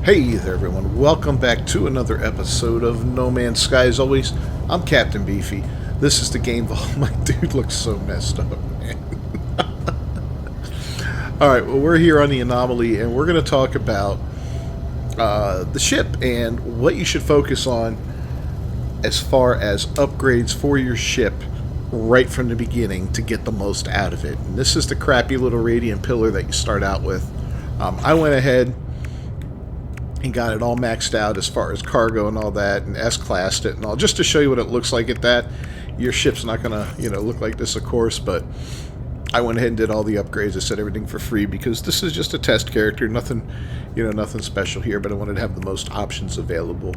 Hey there, everyone. Welcome back to another episode of No Man's Sky. As always, I'm Captain Beefy. This is the game. Oh, my dude looks so messed up, man. Alright, well, we're here on the Anomaly, and we're going to talk about the ship and what you should focus on as far as upgrades for your ship right from the beginning to get the most out of it. And this is the crappy little radiant pillar that you start out with. I went ahead and got it all maxed out as far as cargo and all that, and S-classed it and all, just to show you what it looks like at that. Your ship's not gonna, look like this, of course, but I went ahead and did all the upgrades. I set everything for free because this is just a test character, nothing, nothing special here, but I wanted to have the most options available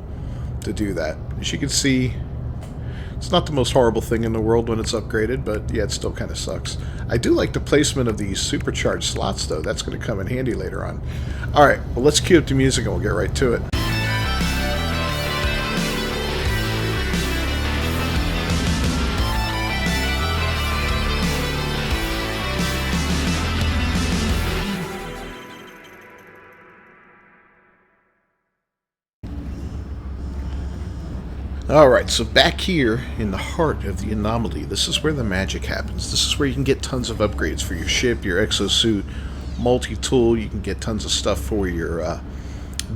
to do that. As you can see, it's not the most horrible thing in the world when it's upgraded, but yeah, it still kind of sucks. I do like the placement of these supercharged slots, though. That's going to come in handy later on. Alright, well, let's cue up the music and we'll get right to it. Alright, so back here in the heart of the Anomaly, this is where the magic happens. This is where you can get tons of upgrades for your ship, your exosuit, multi-tool. You can get tons of stuff for your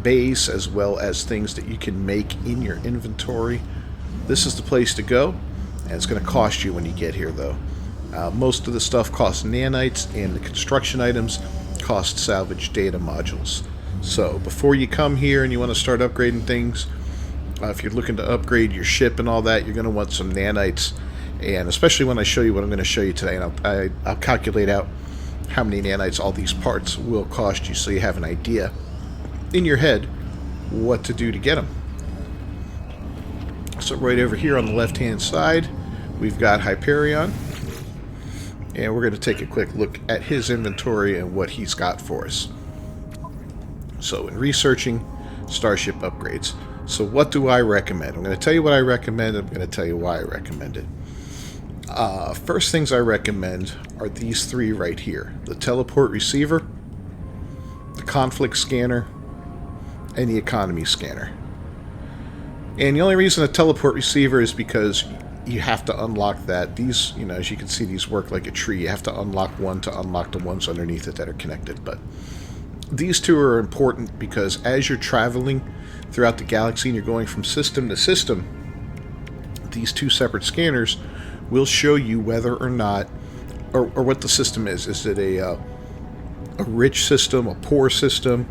base, as well as things that you can make in your inventory. This is the place to go, and it's going to cost you when you get here, though. Most of the stuff costs nanites, and the construction items cost salvage data modules. So before you come here and you want to start upgrading things, if you're looking to upgrade your ship and all that, you're going to want some nanites, and especially when I show you what I'm going to show you today, and I'll calculate out how many nanites all these parts will cost you, so you have an idea in your head what to do to get them. So right over here on the left-hand side, we've got Hyperion, and we're going to take a quick look at his inventory and what he's got for us. So in researching Starship upgrades, so what do I recommend? I'm going to tell you what I recommend. I'm going to tell you why I recommend it. First things I recommend are these three right here. The teleport receiver, the conflict scanner, and the economy scanner. And the only reason a teleport receiver is because you have to unlock that. These, as you can see, these work like a tree. You have to unlock one to unlock the ones underneath it that are connected. But these two are important because as you're traveling throughout the galaxy and you're going from system to system, these two separate scanners will show you whether or not, or what the system is. Is it a rich system, a poor system?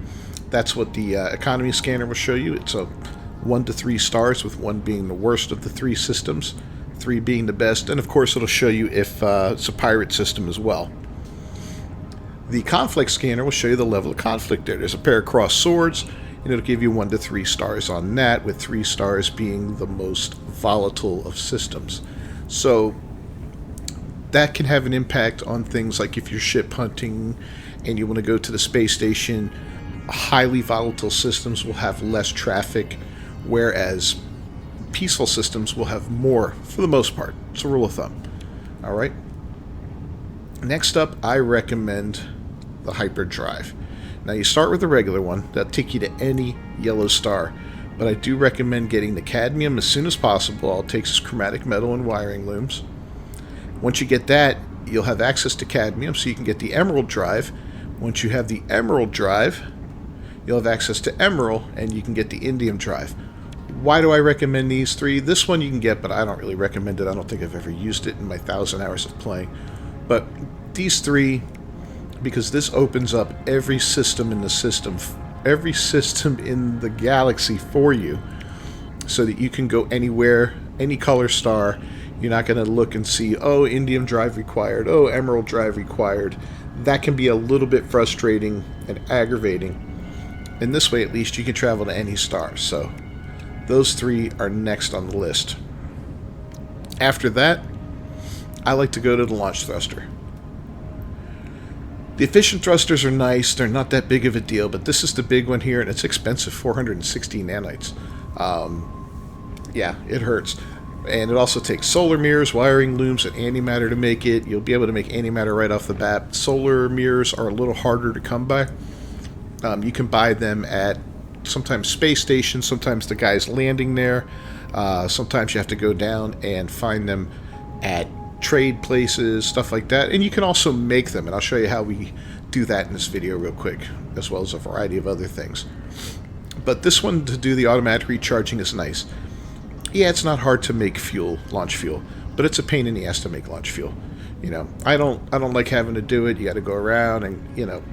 That's what the economy scanner will show you. It's a 1 to 3 stars, with 1 being the worst of the 3 systems, 3 being the best, and of course it'll show you if it's a pirate system as well. The conflict scanner will show you the level of conflict there. There's a pair of crossed swords, and it'll give you 1 to 3 stars on that, with 3 stars being the most volatile of systems. So that can have an impact on things like if you're ship hunting and you want to go to the space station. Highly volatile systems will have less traffic, whereas peaceful systems will have more, for the most part. It's a rule of thumb. Alright? Next up, I recommend the hyperdrive. Now, you start with the regular one. That'll take you to any yellow star. But I do recommend getting the cadmium as soon as possible. All it takes is chromatic metal and wiring looms. Once you get that, you'll have access to cadmium, so you can get the emerald drive. Once you have the emerald drive, you'll have access to emerald, and you can get the indium drive. Why do I recommend these three? This one you can get, but I don't really recommend it. I don't think I've ever used it in my 1,000 hours of playing. But these three, because this opens up every system in the system, every system in the galaxy for you, so that you can go anywhere, any color star. You're not going to look and see, oh, indium drive required, oh, emerald drive required. That can be a little bit frustrating and aggravating. In this way, at least, you can travel to any star. So those three are next on the list. After that, I like to go to the launch thruster. The efficient thrusters are nice. They're not that big of a deal, but this is the big one here, and it's expensive, 460 nanites. Yeah, it hurts. And it also takes solar mirrors, wiring looms, and antimatter to make it. You'll be able to make antimatter right off the bat. Solar mirrors are a little harder to come by. You can buy them at sometimes space stations, sometimes the guys landing there. Sometimes you have to go down and find them at trade places, stuff like that. And you can also make them, and I'll show you how we do that in this video real quick, as well as a variety of other things. But this one, to do the automatic recharging, is nice. Yeah, it's not hard to make fuel, launch fuel, but it's a pain in the ass to make launch fuel. You know, I don't like having to do it. You got to go around and, you know,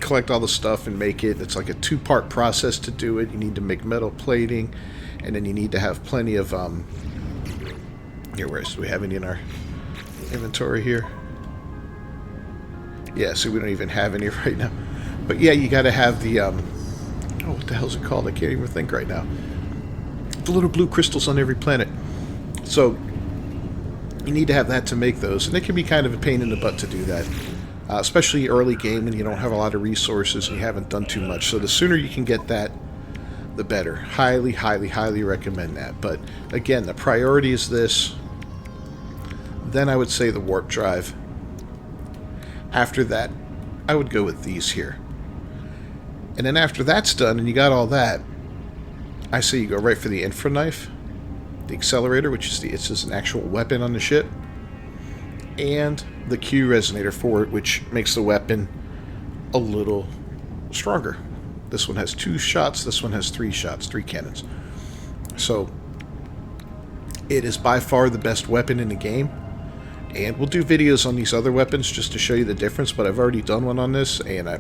collect all the stuff and make it. It's like a two-part process to do it. You need to make metal plating, and then you need to have plenty of here, do we have any in our inventory here? Yeah, so we don't even have any right now. But yeah, you got to have the oh, what the hell's it called? I can't even think right now. The little blue crystals on every planet. So you need to have that to make those, and it can be kind of a pain in the butt to do that, especially early game when you don't have a lot of resources and you haven't done too much. So the sooner you can get that, the better. Highly, highly, highly recommend that. But again, the priority is this. Then I would say the warp drive. After that, I would go with these here. And then after that's done and you got all that, I say you go right for the infra knife, the accelerator, which is it's just an actual weapon on the ship, and the Q resonator for it, which makes the weapon a little stronger. This one has 2 shots, this one has 3 shots, 3 cannons. So it is by far the best weapon in the game. And we'll do videos on these other weapons just to show you the difference, but I've already done one on this, and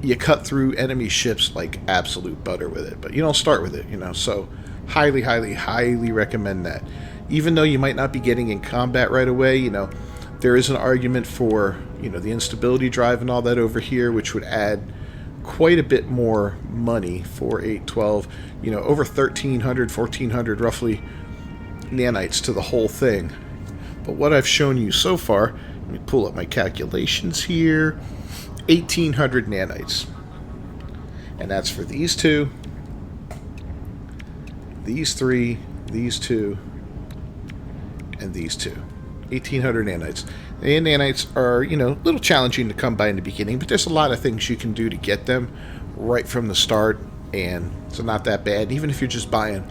you cut through enemy ships like absolute butter with it. But you don't start with it, you know, so highly, highly, highly recommend that. Even though you might not be getting in combat right away, you know, there is an argument for, you know, the instability drive and all that over here, which would add quite a bit more money for 812, you know, over 1,300, 1,400 roughly nanites to the whole thing. But what I've shown you so far, let me pull up my calculations here, 1,800 nanites. And that's for these 2, these 3, these 2, and these 2. 1,800 nanites. And nanites are, you know, a little challenging to come by in the beginning, but there's a lot of things you can do to get them right from the start, and it's not that bad, even if you're just buying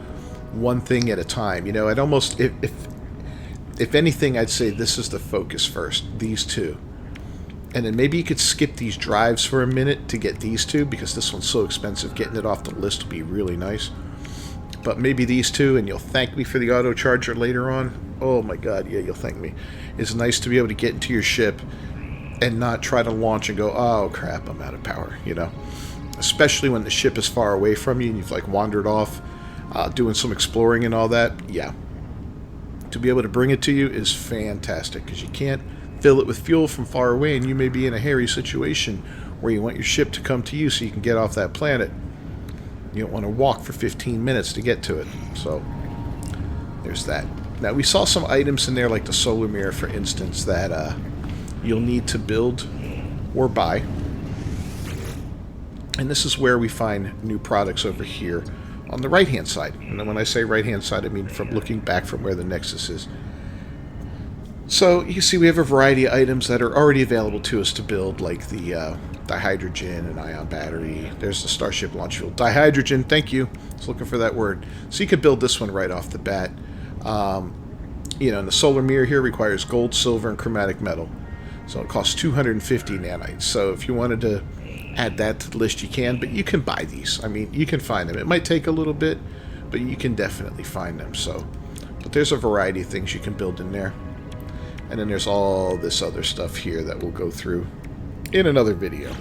one thing at a time. You know, I'd almost, if anything, I'd say this is the focus first, these 2. And then maybe you could skip these drives for a minute to get these 2, because this one's so expensive. Getting it off the list would be really nice. But maybe these 2, and you'll thank me for the auto charger later on. Oh my god, yeah, you'll thank me. It's nice to be able to get into your ship and not try to launch and go, oh crap, I'm out of power, you know. Especially when the ship is far away from you and you've like wandered off, doing some exploring and all that. Yeah. To be able to bring it to you is fantastic, because you can't fill it with fuel from far away, and you may be in a hairy situation where you want your ship to come to you so you can get off that planet. You don't want to walk for 15 minutes to get to it. So there's that. Now we saw some items in there like the solar mirror, for instance, that you'll need to build or buy. And this is where we find new products over here on the right hand side. And then when I say right hand side, I mean from looking back from where the Nexus is. So you see we have a variety of items that are already available to us to build, like the dihydrogen and ion battery. There's the Starship launch fuel. Dihydrogen, thank you. I was looking for that word. So you could build this one right off the bat. You know, and the solar mirror here requires gold, silver, and chromatic metal. So it costs 250 nanites. So if you wanted to add that to the list, you can, but you can buy these. I mean, you can find them. It might take a little bit, but you can definitely find them. So, but there's a variety of things you can build in there. And then there's all this other stuff here that we'll go through in another video.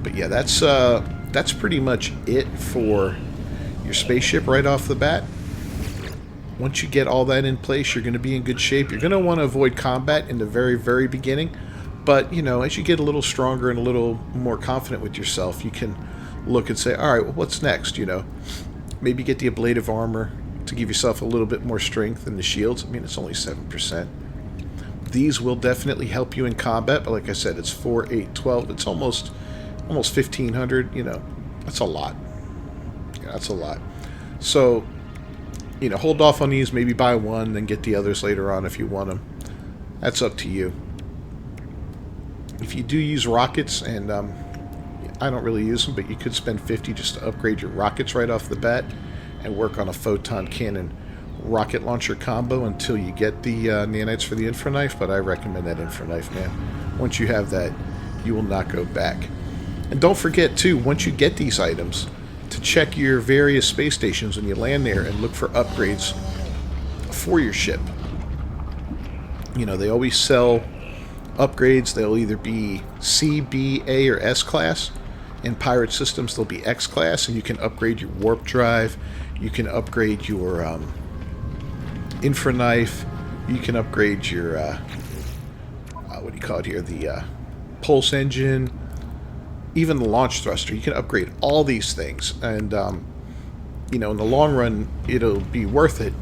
But yeah, that's pretty much it for your spaceship right off the bat. Once you get all that in place, you're going to be in good shape. You're going to want to avoid combat in the very, very beginning. But, you know, as you get a little stronger and a little more confident with yourself, you can look and say, all right, well, what's next, you know? Maybe get the ablative armor to give yourself a little bit more strength, and the shields. I mean, it's only 7%. These will definitely help you in combat, but like I said, it's 4, 8, 12. It's almost 1,500, you know. That's a lot. Yeah, that's a lot. So, you know, hold off on these, maybe buy one, then get the others later on if you want them. That's up to you. If you do use rockets, and yeah, I don't really use them, but you could spend 50 just to upgrade your rockets right off the bat and work on a photon cannon rocket launcher combo until you get the nanites for the infra knife. But I recommend that infra knife, man. Once you have that, you will not go back. And don't forget, too, once you get these items, to check your various space stations when you land there and look for upgrades for your ship. You know, they always sell upgrades. They'll either be C, B, A, or S class. In pirate systems, they'll be X class, and you can upgrade your warp drive. You can upgrade your infra knife. You can upgrade your what do you call it here? The pulse engine. Even the launch thruster. You can upgrade all these things, and you know, in the long run, it'll be worth it.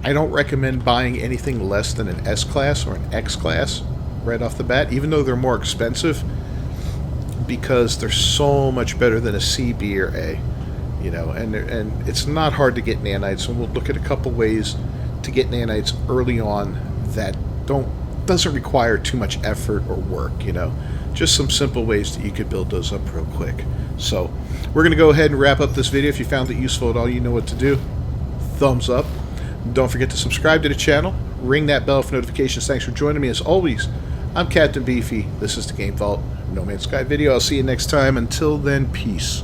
I don't recommend buying anything less than an S class or an X class right off the bat, even though they're more expensive, because they're so much better than a C, B, or A. You know, and it's not hard to get nanites, and we'll look at a couple ways to get nanites early on that doesn't require too much effort or work. You know, just some simple ways that you could build those up real quick. So we're going to go ahead and wrap up this video. If you found it useful at all, you know what to do. Thumbs up. Don't forget to subscribe to the channel. Ring that bell for notifications. Thanks for joining me. As always, I'm Captain Beefy. This is the Game Vault No Man's Sky video. I'll see you next time. Until then, peace.